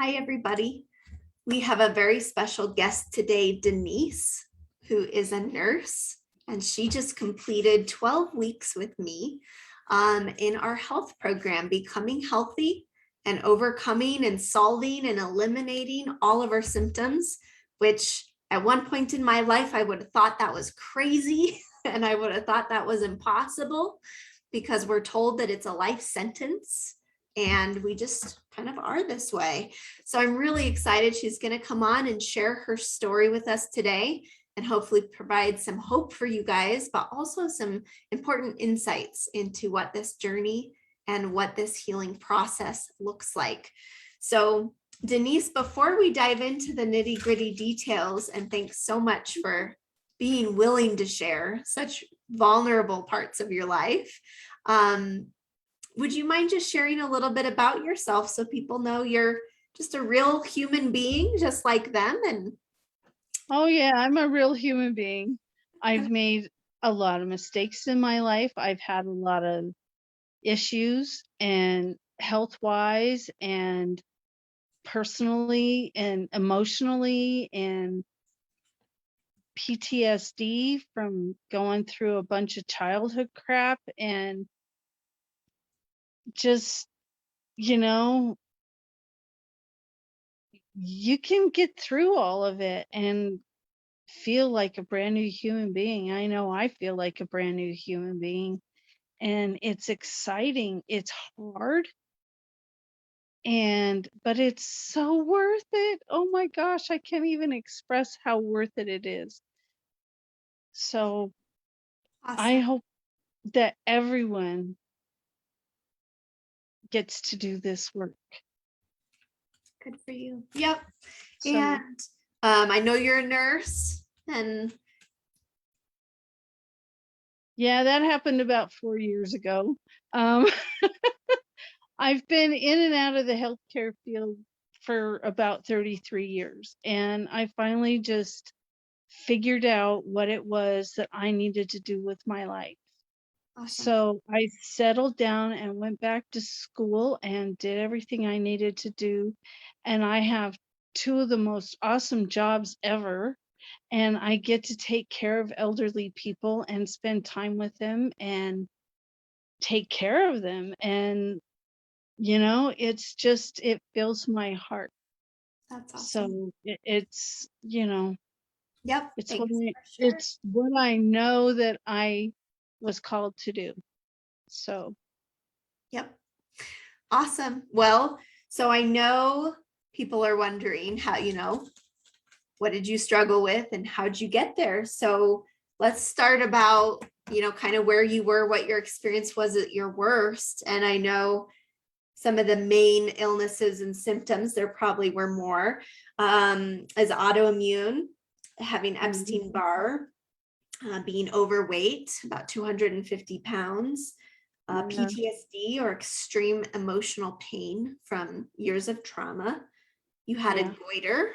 Hi, everybody. We have a very special guest today, Denise, who is a nurse, and she just completed 12 weeks with me in our health program, Becoming Healthy and Overcoming and Solving and Eliminating all of our symptoms, which at one point in my life, I would have thought that was crazy and I would have thought that was impossible because we're told that it's a life sentence and we just kind of are this way. So I'm really excited. She's going to come on and share her story with us today and hopefully provide some hope for you guys, but also some important insights into what this journey and what this healing process looks like. So Denise, before we dive into the nitty-gritty details, and thanks so much for being willing to share such vulnerable parts of your life, would you mind just sharing a little bit about yourself so people know you're just a real human being, just like them? And Oh, yeah, I'm a real human being. I've made a lot of mistakes in my life. I've had a lot of issues and health-wise and personally and emotionally and PTSD from going through a bunch of childhood crap and just, you know, you can get through all of it and feel like a brand new human being. I know I feel like a brand new human being. And it's exciting. It's hard, but it's so worth it. Oh my gosh, I can't even express how worth it is. So I awesome. hope that everyone gets to do this work. Good for you. Yep. So And I know you're a nurse and yeah, that happened about 4 years ago. Um, I've been in and out of the healthcare field for about 33 years, and I finally just figured out what it was that I needed to do with my life. awesome. So I settled down and went back to school and did everything I needed to do. And I have two of the most awesome jobs ever. And I get to take care of elderly people and spend time with them and take care of them. And, it's just, it fills my heart. That's awesome. So it's, Yep. it's what Thanks I, for sharing. it's what I know that I was called to do. So Yep. Awesome. Well, so I know people are wondering how, what did you struggle with and how'd you get there? So let's start about, kind of where you were, what your experience was at your worst. And I know some of the main illnesses and symptoms, there probably were more, as autoimmune, having mhm. Epstein Barr, being overweight, about 250 pounds, Yeah, PTSD or extreme emotional pain from years of trauma. You had a yeah, goiter.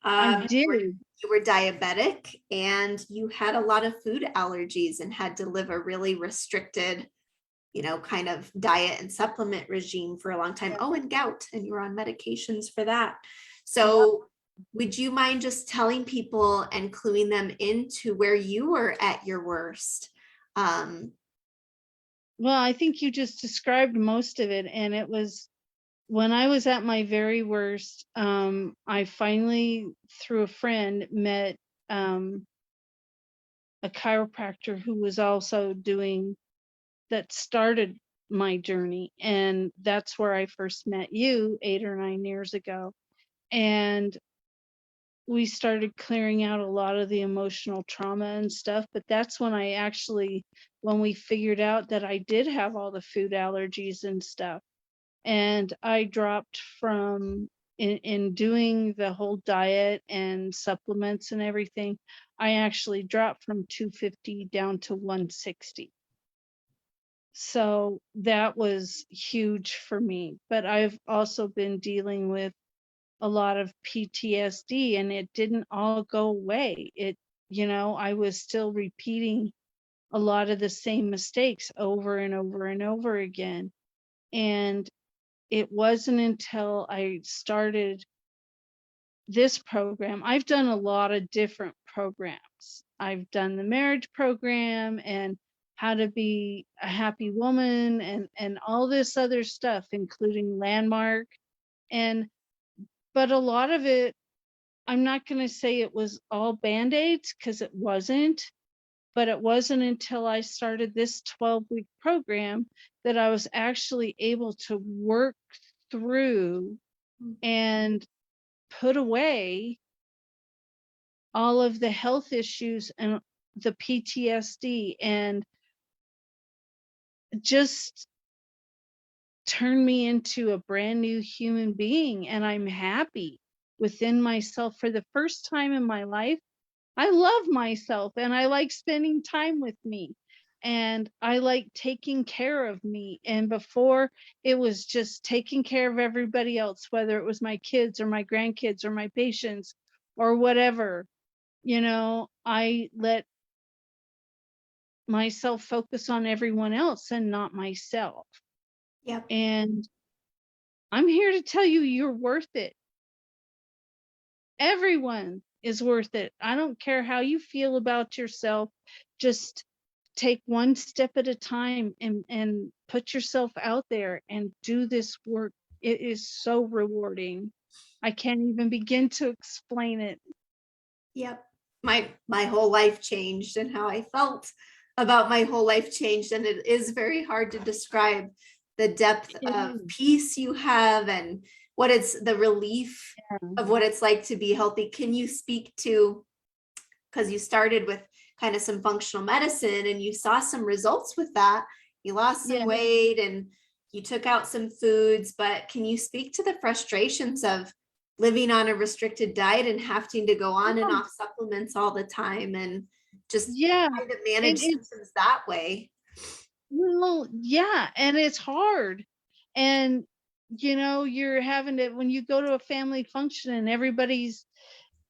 I You were, did. you were diabetic and you had a lot of food allergies and had to live a really restricted, kind of diet and supplement regime for a long time. Oh, and gout, and you were on medications for that. Yep. So would you mind just telling people and cluing them into where you were at your worst? Um, Well, I think you just described most of it, and it was when I was at my very worst. I finally, through a friend, met um, a chiropractor who was also doing that started my journey, and that's where I first met you 8 or 9 years ago. And we started clearing out a lot of the emotional trauma and stuff, but that's when we figured out that I did have all the food allergies and stuff. And I dropped from in doing the whole diet and supplements and everything, I actually dropped from 250 down to 160. So that was huge for me. But I've also been dealing with a lot of PTSD, and it didn't all go away. I was still repeating a lot of the same mistakes over and over and over again. And it wasn't until I started this program. I've done a lot of different programs. I've done the marriage program and how to be a happy woman and all this other stuff, including Landmark. And but a lot of it, I'm not going to say it was all band-aids because it wasn't, but it wasn't until I started this 12-week program that I was actually able to work through Mm. and put away all of the health issues and the PTSD and just turn me into a brand new human being. And I'm happy within myself for the first time in my life. I love myself and I like spending time with me and I like taking care of me. And before it was just taking care of everybody else, whether it was my kids or my grandkids or my patients or whatever, I let myself focus on everyone else and not myself. Yep. And I'm here to tell you, you're worth it. Everyone is worth it. I don't care how you feel about yourself. Just take one step at a time and put yourself out there and do this work. It is so rewarding. I can't even begin to explain it. Yep. My whole life changed, and how I felt about my whole life changed. And it is very hard to describe the depth It of is. peace you have and what it's the relief of what it's like to be healthy. Can you speak to, because you started with kind of some functional medicine and you saw some results with that? You lost some Yeah. weight and you took out some foods, but can you speak to the frustrations of living on a restricted diet and having to go on and off supplements all the time and just Yeah. kind of And manage it's symptoms that way? well, yeah, and it's hard. And you're having to when you go to a family function and everybody's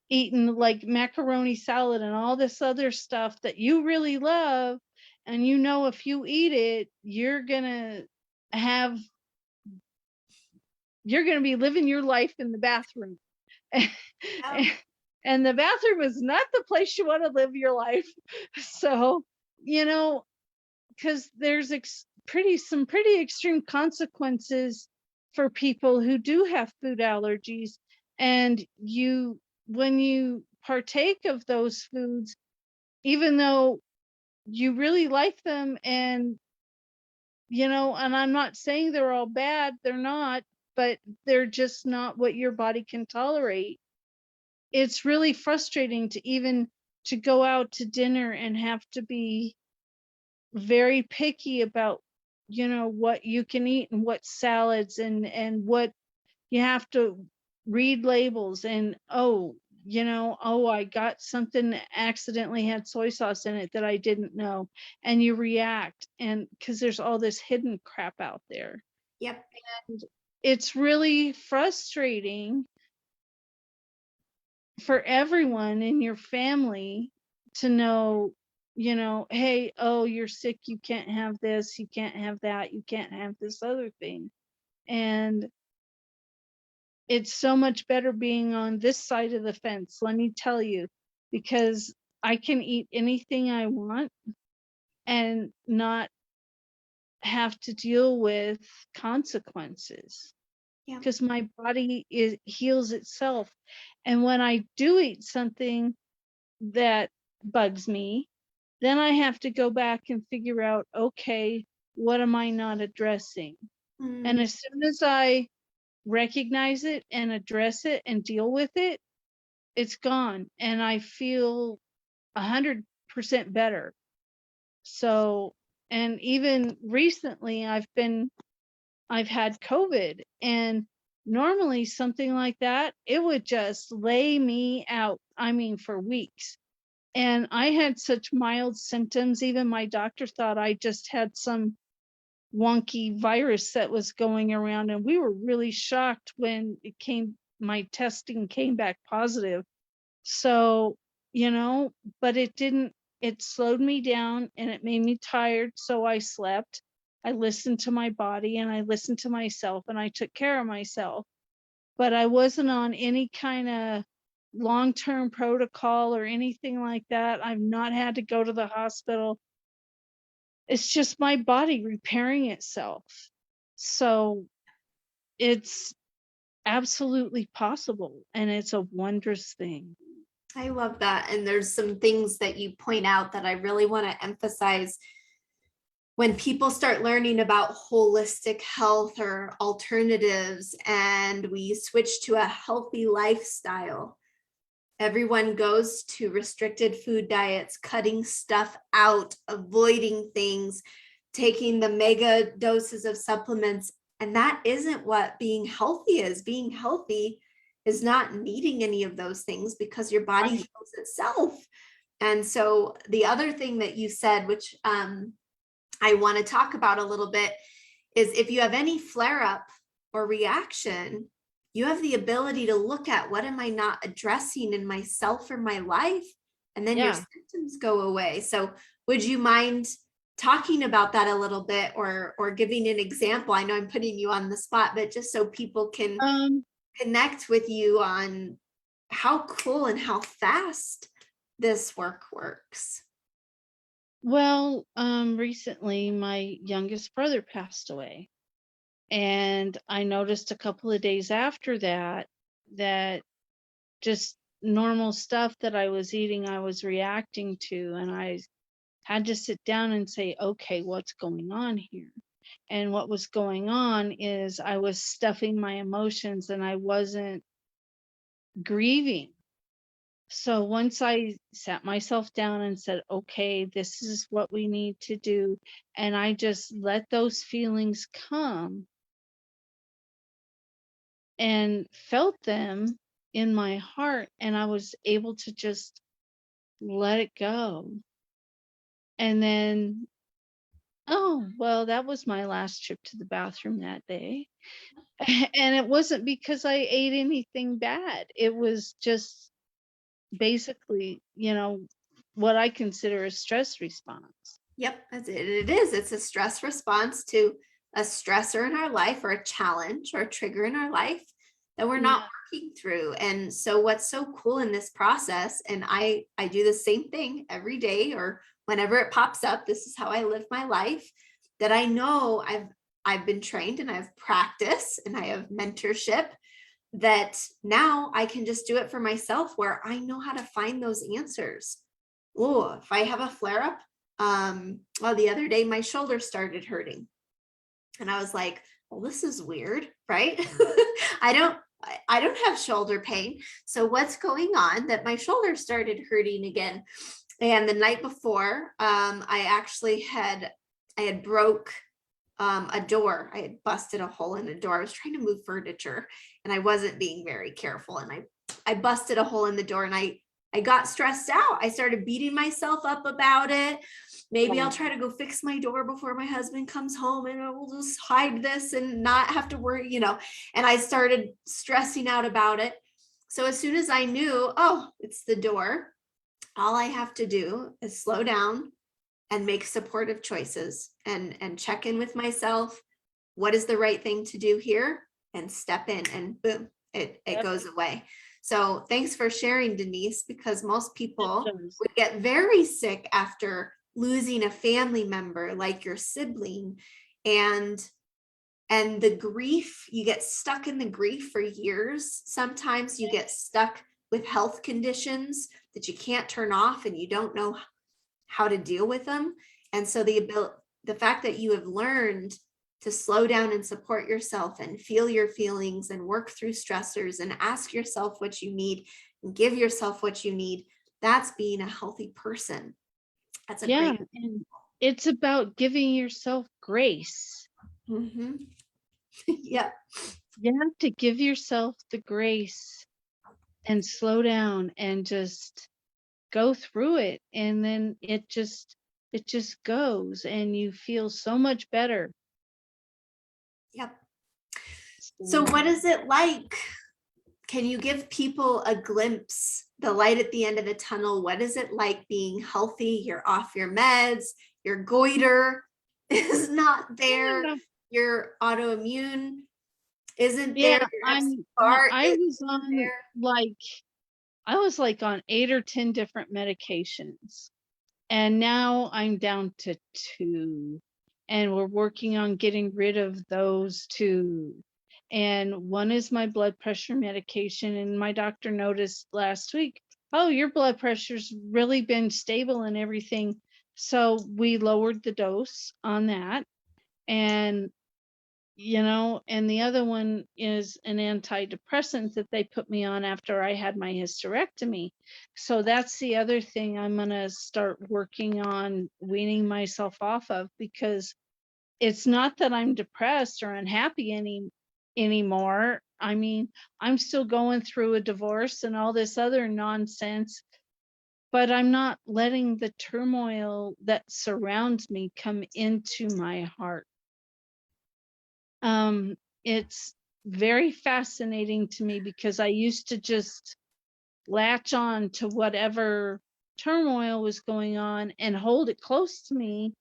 eating like macaroni salad and all this other stuff that you really love, and if you eat it, have you're gonna be living your life in the bathroom. Yeah. And the bathroom is not the place you want to live your life. So, you know, because there's some pretty extreme consequences for people who do have food allergies, and when you partake of those foods, even though you really like them, and I'm not saying they're all bad, they're not, but they're just not what your body can tolerate. It's really frustrating to go out to dinner and have to be very picky about what you can eat and what salads and what you have to read labels, and oh, I got something that accidentally had soy sauce in it that I didn't know, and you react, and because there's all this hidden crap out there. Yep. And it's really frustrating for everyone in your family to know, hey, oh, you're sick, you can't have this, you can't have that, you can't have this other thing. And it's so much better being on this side of the fence, let me tell you, because I can eat anything I want and not have to deal with consequences Yeah. because my body heals itself. And when I do eat something that bugs me, then I have to go back and figure out, okay, what am I not addressing? And Mm. as soon as I recognize it and address it and deal with it, it's gone. And I feel 100% better. So, and even recently I've had COVID, and normally something like that, it would just lay me out. I mean, for weeks. And I had such mild symptoms, even my doctor thought I just had some wonky virus that was going around, and we were really shocked when my testing came back positive. So, but it didn't, it slowed me down and it made me tired, so I slept. I listened to my body and I listened to myself and I took care of myself. But I wasn't on any kind of long-term protocol or anything like that. I've not had to go to the hospital. It's just my body repairing itself. So it's absolutely possible, and it's a wondrous thing. I love that. And there's some things that you point out that I really want to emphasize. When people start learning about holistic health or alternatives and we switch to a healthy lifestyle, everyone goes to restricted food diets, cutting stuff out, avoiding things, taking the mega doses of supplements. And that isn't what being healthy is. Being healthy is not needing any of those things because your body Right. heals itself. And so the other thing that you said, which I want to talk about a little bit, is if you have any flare up or reaction, you have the ability to look at what am I not addressing in myself or my life, and then your Yeah. symptoms go away. So would you mind talking about that a little bit, or giving an example? I know I'm putting you on the spot, but just so people can Um, connect with you on how cool and how fast this work works. well, recently my youngest brother passed away. And I noticed a couple of days after that, that just normal stuff that I was eating, I was reacting to. And I had to sit down and say, okay, what's going on here? And what was going on is I was stuffing my emotions and I wasn't grieving. So once I sat myself down and said, okay, this is what we need to do, and I just let those feelings come and felt them in my heart, and I was able to just let it go. And then, oh, well, that was my last trip to the bathroom that day. And it wasn't because I ate anything bad. It was just basically, what I consider a stress response. Yep, that's it. It is. It's a stress response to a stressor in our life, or a challenge or a trigger in our life that we're not Yeah. working through. And so what's so cool in this process, and I do the same thing every day or whenever it pops up, this is how I live my life, that I know I've been trained and I've practiced and I have mentorship, that now I can just do it for myself, where I know how to find those answers. Oh, if I have a flare up, well, the other day my shoulder started hurting and I was like, well, this is weird, right? I don't have shoulder pain. So what's going on that my shoulder started hurting again? And the night before, I had broke a door. I had busted a hole in a door. I was trying to move furniture and I wasn't being very careful. And I busted a hole in the door, and I got stressed out. I started beating myself up about it. Maybe I'll try to go fix my door before my husband comes home, and I will just hide this and not have to worry. And I started stressing out about it. So as soon as I knew, oh, it's the door, all I have to do is slow down and make supportive choices and check in with myself. What is the right thing to do here? And step in, and boom, it Yep. goes away. So thanks for sharing, Denise, because most people Symptoms. would get very sick after losing a family member like your sibling. And the grief, you get stuck in the grief for years. Sometimes you get stuck with health conditions that you can't turn off and you don't know how to deal with them. And so the fact that you have learned to slow down and support yourself and feel your feelings and work through stressors and ask yourself what you need and give yourself what you need, that's being a healthy person. That's a Yeah. great. And it's about giving yourself grace. Mhm. Yep. You have to give yourself the grace and slow down and just go through it. And then it just goes and you feel so much better. Yep. So So, what is it like? Can you give people a glimpse, the light at the end of the tunnel? What is it like being healthy? You're off your meds, your goiter. is not I don't there. know. Your autoimmune isn't there. Yeah, Your Epstein Barr I was isn't on there. like I was like on 8 or 10 different medications. And now I'm down to 2. And we're working on getting rid of those 2. And one is my blood pressure medication. And my doctor noticed last week, oh, your blood pressure's really been stable and everything. So we lowered the dose on that. And and the other one is an antidepressant that they put me on after I had my hysterectomy. So that's the other thing I'm going to start working on weaning myself off of, because it's not that I'm depressed or unhappy anymore. I mean, I'm still going through a divorce and all this other nonsense, but I'm not letting the turmoil that surrounds me come into my heart. It's very fascinating to me because I used to just latch on to whatever turmoil was going on and hold it close to me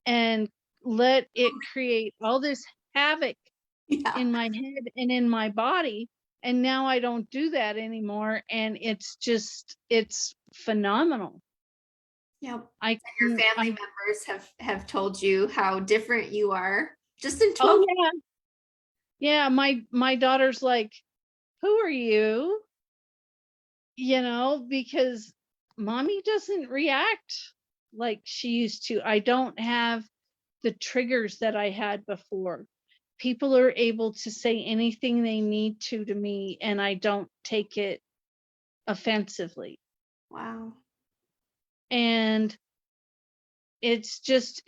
and let it create all this havoc Yeah. in my head and in my body. And now I don't do that anymore. And it's phenomenal. Yep. I And your can, family I, members have told you how different you are just in oh 12. yeah, yeah. My daughter's like, who are you? Because mommy doesn't react like she used to. I don't have the triggers that I had before. People are able to say anything they need to me, and I don't take it offensively. Wow. And it's just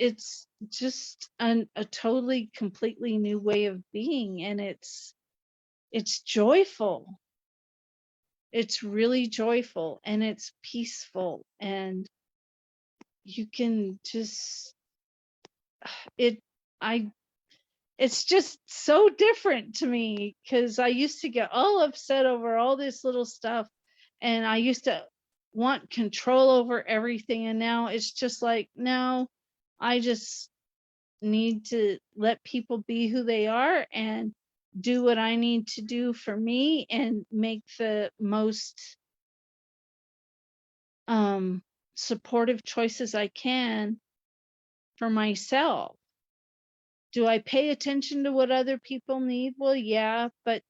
a totally completely new way of being, and it's joyful. It's really joyful, and it's peaceful, and you can just it I it's just so different to me, because I used to get all upset over all this little stuff, and I used to want control over everything, and now it's just like, no, I just need to let people be who they are and do what I need to do for me and make the most supportive choices I can for myself. Do I pay attention to what other people need? Well, yeah, but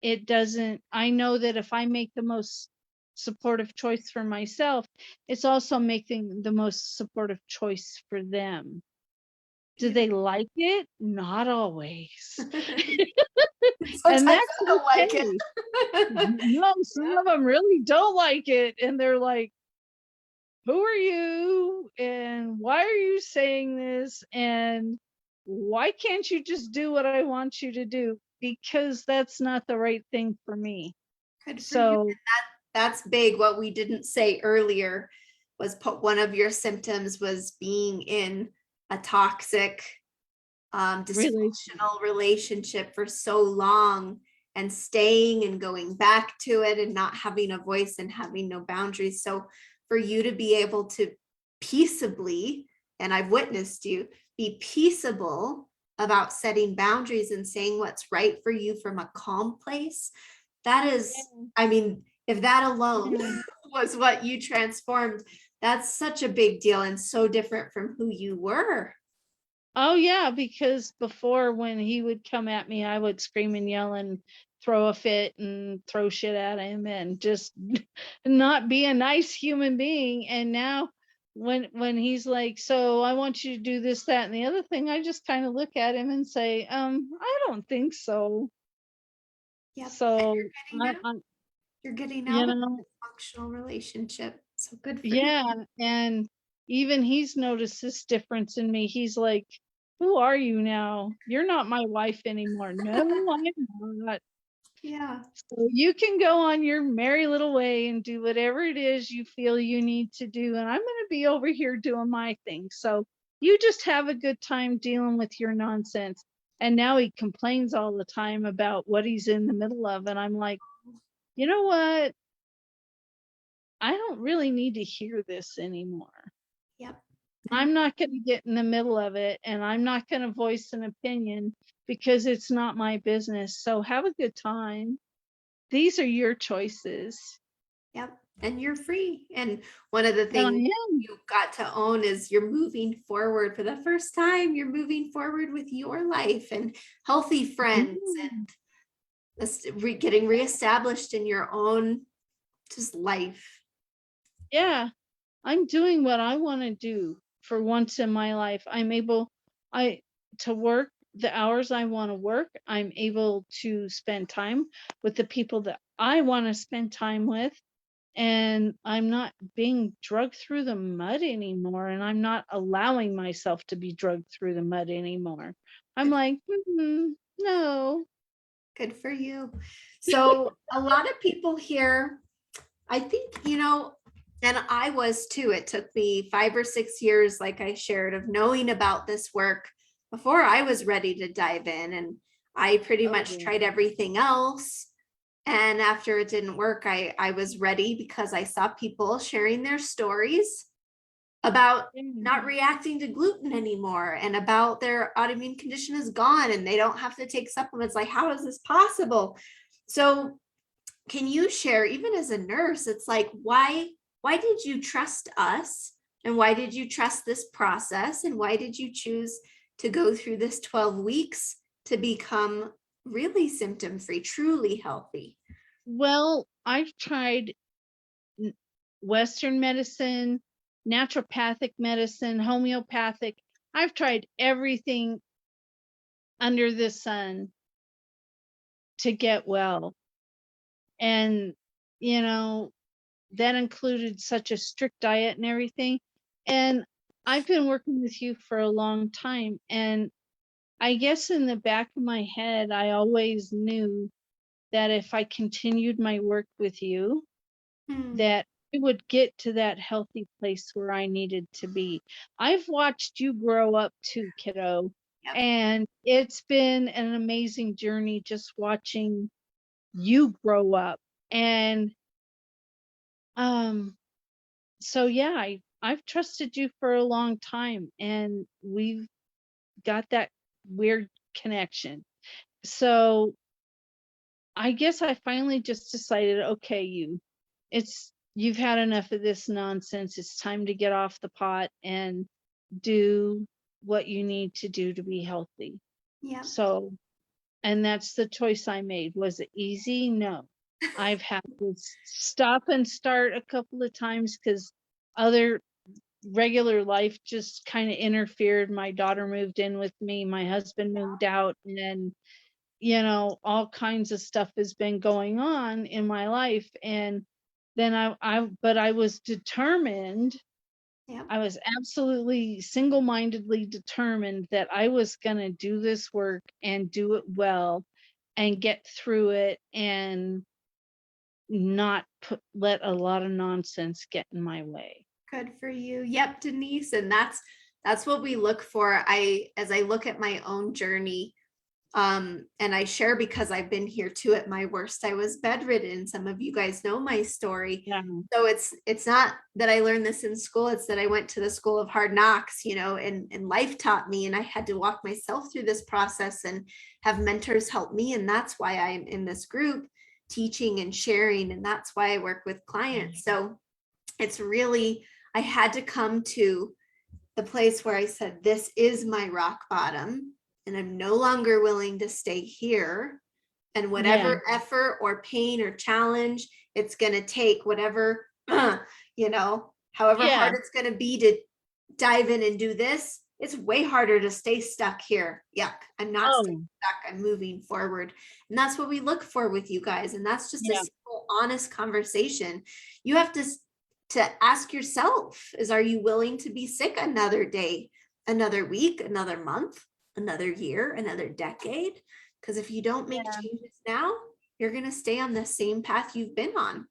I know that if I make the most supportive choice for myself, it's also making the most supportive choice for them. Do Yeah. they like it? Not always. And Sometimes that's I don't like okay. it. No, some of them really don't like it. And they're like, who are you? And why are you saying this? And why can't you just do what I want you to do? Because that's not the right thing for me. Good for you. So That's big. What we didn't say earlier was one of your symptoms was being in a toxic, relationship. dysfunctional relationship for so long and staying and going back to it and not having a voice and having no boundaries. So for you to be able to peaceably, and I've witnessed you be peaceable about setting boundaries and saying what's right for you from a calm place, that is, I mean, if that alone Yeah. was what you transformed, that's such a big deal and so different from who you were. Oh yeah, because before, when he would come at me, I would scream and yell and throw a fit and throw shit at him and just not be a nice human being. And now when he's like, so I want you to do this, that, and the other thing, I just kind of look at him and say, I don't think so. Yep. And So you're getting out. I You're getting you out of know, a dysfunctional relationship. So good for you. yeah, and even he's noticed this difference in me. He's like, "Who are you now? You're not my wife anymore." No, I'm not. Yeah. So you can go on your merry little way and do whatever it is you feel you need to do, and I'm going to be over here doing my thing. So you just have a good time dealing with your nonsense. And now he complains all the time about what he's in the middle of, and I'm like, you know what? I don't really need to hear this anymore. Yep. I'm not going to get in the middle of it, and I'm not going to voice an opinion because it's not my business. So have a good time. These are your choices. Yep. And you're free. And one of the And I things am. you got to own is you're moving forward for the first time. You're moving forward with your life and healthy friends Mm. and getting reestablished in your own just life. Yeah, I'm doing what I want to do for once in my life. I'm able I to work the hours I want to work. I'm able to spend time with the people that I want to spend time with. And I'm not being drugged through the mud anymore. And I'm not allowing myself to be drugged through the mud anymore. I'm Good, like, no. good for you. So a lot of people here, I think, and I was too. It took me 5 or 6 years, like I shared, of knowing about this work before I was ready to dive in. And I pretty much Oh, tried everything else. And after it didn't work, I was ready because I saw people sharing their stories about yeah. not reacting to gluten anymore and about their autoimmune condition is gone and they don't have to take supplements. Like, how is this possible? So can you share, even as a nurse, it's like, why did you trust us, and why did you trust this process, and why did you choose to go through this 12 weeks to become really symptom free, truly healthy? Well, I've tried n- Western medicine, naturopathic medicine, homeopathic. I've tried everything under the sun to get well. And, you know, that included such a strict diet and everything. And I've been working with you for a long time. And I guess in the back of my head, I always knew that if I continued my work with you, Hmm. that I would get to that healthy place where I needed to be. I've watched you grow up too, kiddo. Yep. And it's been an amazing journey just watching you grow up. And um so yeah, I've trusted you for a long time and we've got that weird connection. So I guess I finally just decided, okay, you've had enough of this nonsense. It's time to get off the pot and do what you need to do to be healthy. Yep. So, and that's the choice I made. Was it easy? No. I've had to stop and start a couple of times because other regular life just kind of interfered. My daughter moved in with me, my husband moved out, and all kinds of stuff has been going on in my life. And then but I was determined. Yep. I was absolutely single-mindedly determined that I was going to do this work and do it well and get through it and not let a lot of nonsense get in my way. Good for you. Yep, Denise. And that's what we look for. As I look at my own journey, and I share because I've been here too. At my worst, I was bedridden. Some of you guys know my story. Yeah. So it's not that I learned this in school, it's that I went to the school of hard knocks, and life taught me, and I had to walk myself through this process and have mentors help me. And that's why I'm in this group teaching and sharing. And that's why I work with clients. So it's really, I had to come to the place where I said, this is my rock bottom, and I'm no longer willing to stay here. And Yeah. whatever effort or pain or challenge it's going to take, whatever, however Yeah. hard it's going to be to dive in and do this, it's way harder to stay stuck here. Yuck. I'm not staying Oh, stuck. I'm moving forward. And that's what we look for with you guys. And that's just a yeah. simple, honest conversation. You have to ask yourself is, are you willing to be sick another day, another week, another month, another year, another decade? Because if you don't make Yeah. changes now, you're going to stay on the same path you've been on.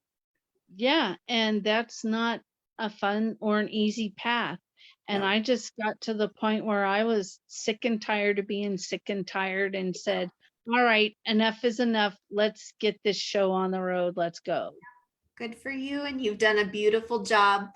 Yeah, and that's not a fun or an easy path. And No, I just got to the point where I was sick and tired of being sick and tired and said, all right, enough is enough. Let's get this show on the road. Let's go. good for you. And you've done a beautiful job.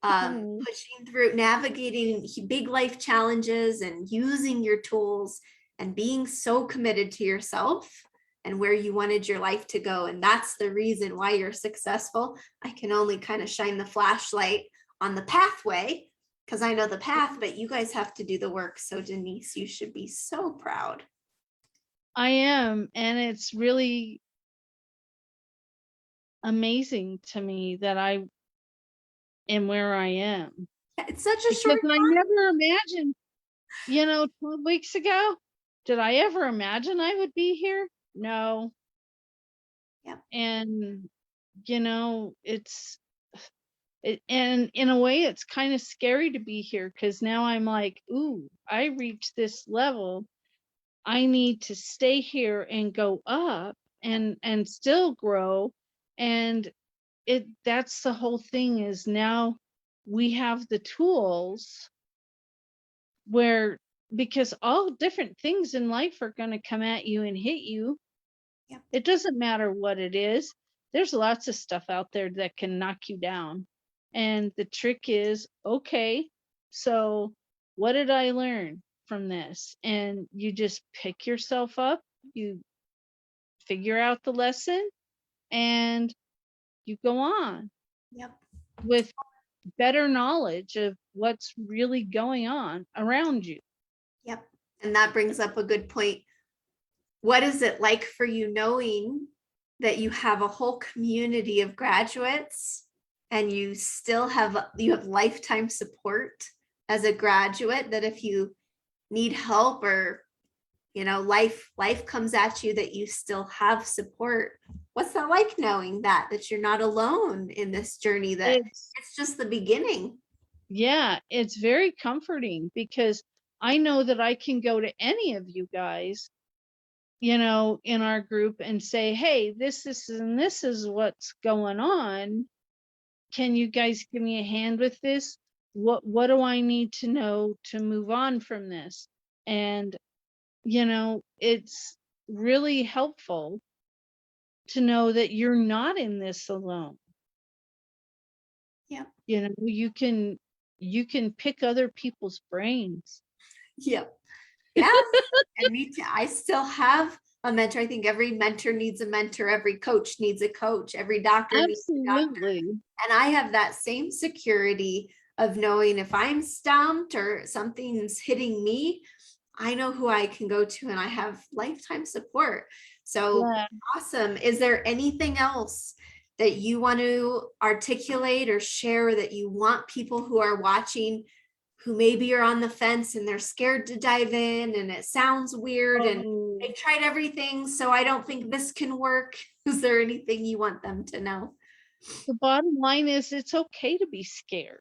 Mhm. pushing through, navigating big life challenges and using your tools and being so committed to yourself and where you wanted your life to go. And that's the reason why you're successful. I can only kind of shine the flashlight on the pathway because I know the path, but you guys have to do the work. So Denise, you should be so proud. I am, and it's really amazing to me that I am where I am, It's such a because short I time. never imagined, 12 weeks ago, did I ever imagine I would be here? No. Yeah. And, and in a way, it's kind of scary to be here because now I'm like, ooh, I reached this level. I need to stay here and go up and still grow. And that's the whole thing, is now we have the tools where, because all different things in life are going to come at you and hit you. Yeah. It doesn't matter what it is. There's lots of stuff out there that can knock you down. And the trick is, okay, so what did I learn from this? And you just pick yourself up, you figure out the lesson, and you go on Yep. with better knowledge of what's really going on around you. Yep. And that brings up a good point. What is it like for you knowing that you have a whole community of graduates and you have lifetime support as a graduate, that if you need help or life comes at you, that you still have support? What's that like, knowing that you're not alone in this journey, that It's it's just the beginning? Yeah, it's very comforting because I know that I can go to any of you guys, in our group and say, hey, and this is what's going on. Can you guys give me a hand with this? What do I need to know to move on from this? And, it's really helpful to know that you're not in this alone. Yeah. You can pick other people's brains. Yep. Yeah. And me too. I still have a mentor. I think every mentor needs a mentor. Every coach needs a coach. Every doctor needs a doctor. Absolutely. And I have that same security of knowing if I'm stumped or something's hitting me, I know who I can go to and I have lifetime support. So Yeah. awesome. Is there anything else that you want to articulate or share, that you want people who are watching, who maybe are on the fence and they're scared to dive in and it sounds weird and Oh, they've tried everything, so I don't think this can work? Is there anything you want them to know? the bottom line is it's okay to be scared.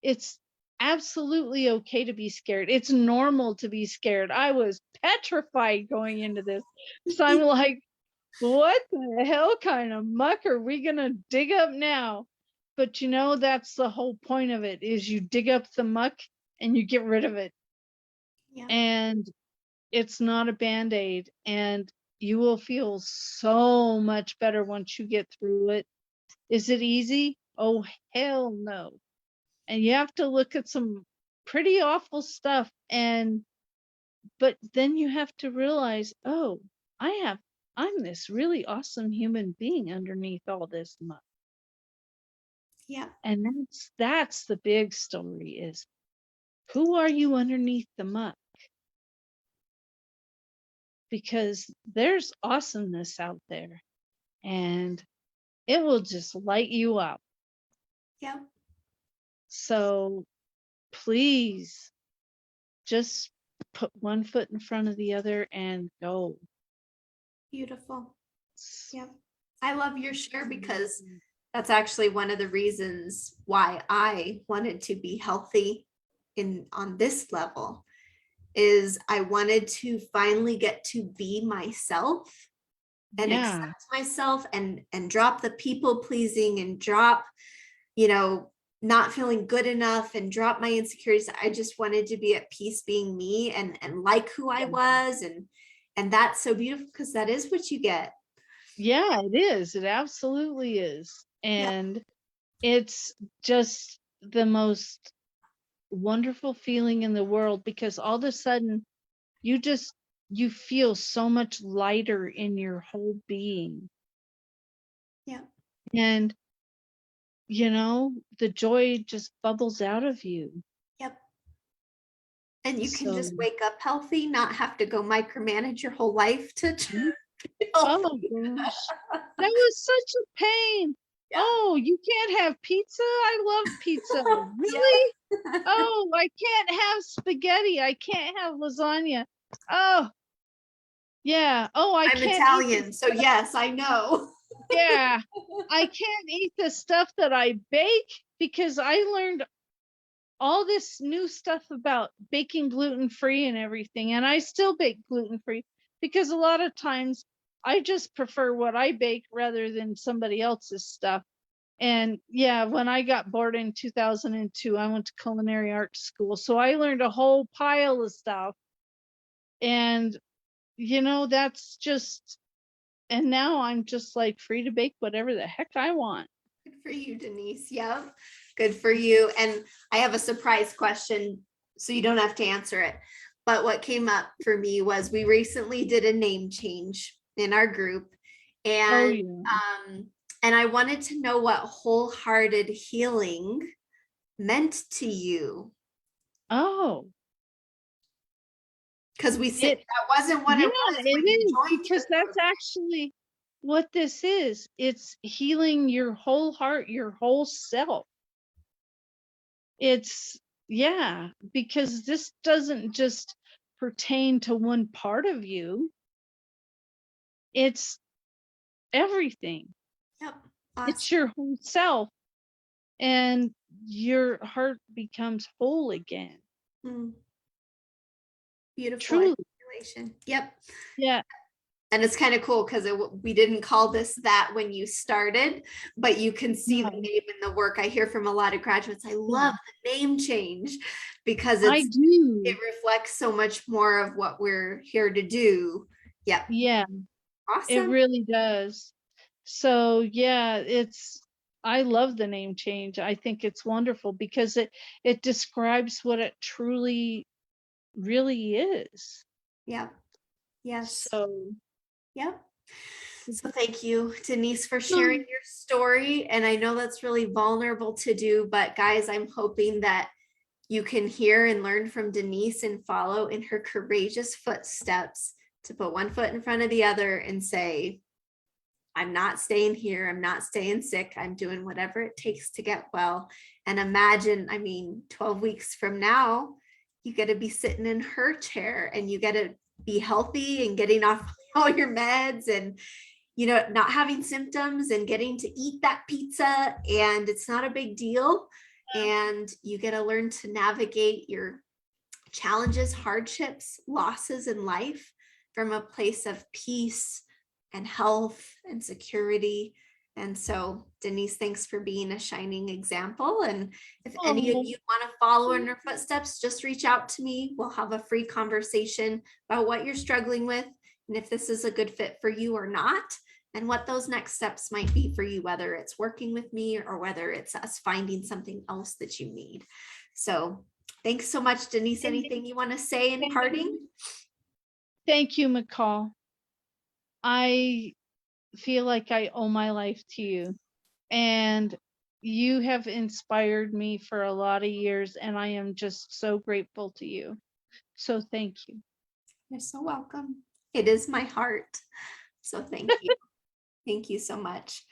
It's absolutely okay to be scared. It's normal to be scared. I was petrified going into this. So I'm like, what the hell kind of muck are we going to dig up now? But that's the whole point of it, is you dig up the muck and you get rid of it. Yeah. And it's not a band-aid, and you will feel so much better once you get through it. Is it easy? Oh, hell no. And you have to look at some pretty awful stuff, but then you have to realize, oh, I'm this really awesome human being underneath all this muck. Yeah. And that's the big story, is who are you underneath the muck? Because there's awesomeness out there, and it will just light you up. Yeah. So please just put one foot in front of the other and go. Beautiful. Yeah. I love your share, because that's actually one of the reasons why I wanted to be healthy on this level, is I wanted to finally get to be myself and Yeah. accept myself and drop the people pleasing and drop, you know, not feeling good enough and drop my insecurities. I just wanted to be at peace being me and like who I was. And that's so beautiful, because that is what you get. Yeah, it is. It absolutely is. Yeah. And It's just the most wonderful feeling in the world, because all of a sudden you just you feel so much lighter in your whole being. Yeah. And the joy just bubbles out of you. Yep. And you can So just wake up healthy, not have to go micromanage your whole life to mm, feel oh healthy. gosh, that was such a pain. Yeah. Oh, you can't have pizza? I love pizza. Yeah. Really? Oh, I can't have spaghetti. I can't have lasagna. Oh, yeah. Oh, I I'm can't eat Italian, this. so yes, I know. Yeah. I can't eat the stuff that I bake, because I learned all this new stuff about baking gluten free and everything. And I still bake gluten free, because a lot of times I just prefer what I bake rather than somebody else's stuff. And yeah, when I got bored in 2002, I went to culinary arts school. So I learned a whole pile of stuff. And, that's just, and now I'm just like free to bake whatever the heck I want. Good for you, Denise. Yep. Good for you. And I have a surprise question, so you don't have to answer it. But what came up for me was we recently did a name change in our group. Oh, And yeah. and I wanted to know what wholehearted healing meant to you. Oh, Because we said it, that wasn't what yeah, it was it when you is, joined because the that's group. actually what this is. It's healing your whole heart, your whole self. It's, yeah, because this doesn't just pertain to one part of you, it's everything. Yep. It's Awesome. your whole self, and your heart becomes whole again. Mm, beautiful Truly. articulation. Yep. Yeah. And it's kind of cool because we didn't call this that when you started, but you can see the No. name in the work. I hear from a lot of graduates, I love Yeah. the name change because I it do. reflects so much more of what we're here to do. Yep. Yeah, it Awesome. really does. So yeah, I love the name change. I think it's wonderful, because it describes what it truly really is. Yep. Yes. So Yep. So thank you, Denise, for sharing your story. And I know that's really vulnerable to do, but guys, I'm hoping that you can hear and learn from Denise and follow in her courageous footsteps to put one foot in front of the other and say, I'm not staying here. I'm not staying sick. I'm doing whatever it takes to get well. And imagine, 12 weeks from now, you get to be sitting in her chair and you get to be healthy and getting off all your meds and not having symptoms and getting to eat that pizza, and it's not a big deal. And you get to learn to navigate your challenges, hardships, losses in life from a place of peace and health and security. And so, Denise, thanks for being a shining example. And if any of oh, you want to follow in her footsteps, just reach out to me. We'll have a free conversation about what you're struggling with and if this is a good fit for you or not, and what those next steps might be for you, whether it's working with me or whether it's us finding something else that you need. So thanks so much, Denise. Anything you want to say in parting? thank you, McCall. I feel like I owe my life to you, and you have inspired me for a lot of years, and I am just so grateful to you. So thank you. You're so welcome. It is my heart. So thank you. Thank you so much.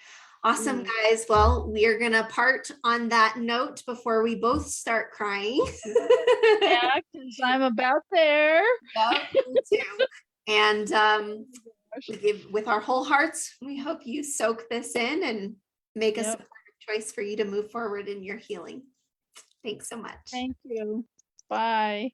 Awesome, Mm. guys. Well, we are going to part on that note before we both start crying. Yeah, because I'm about there. Yeah, me too. And with our whole hearts, we hope you soak this in and make a Yep. supportive choice for you to move forward in your healing. Thanks so much. Thank you. Bye.